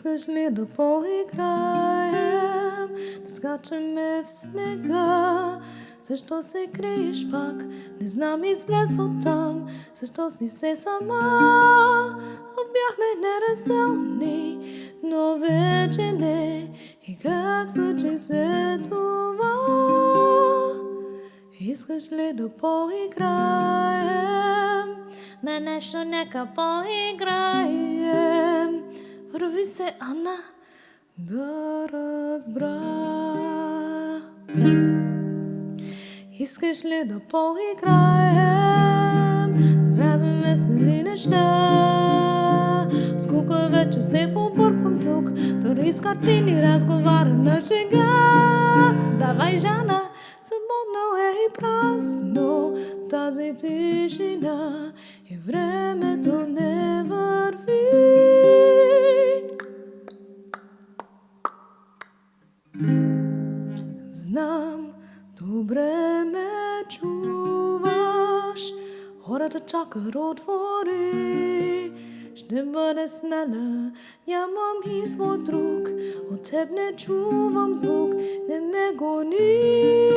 Искаш ли да поиграем, да скачаме в снега? Защо се криеш пак? Не знам, излез оттам. Защо си все сама? Бяхме неразделни, но вече не. И как случи се това? Искаш ли да поиграем? На нещо нека поиграем. Върви се, Ана, да разбра. Искаш ли да поиграем, да правим весели неща? Скука вече се побърквам тук, дори с картини разговарям на шега. Давай, Жана, свободно е и празно тази тишина и времето не върви. Знам, добре ме чуваш, хората чакат отвори. Ще бъде смела, нямам извод друг, от теб не чувам звук, не ме гони.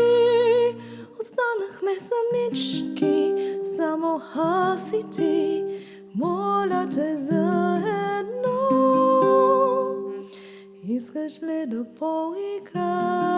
Останахме самички, само аз и ти, моля те за едно. Искаш ли да поиграем?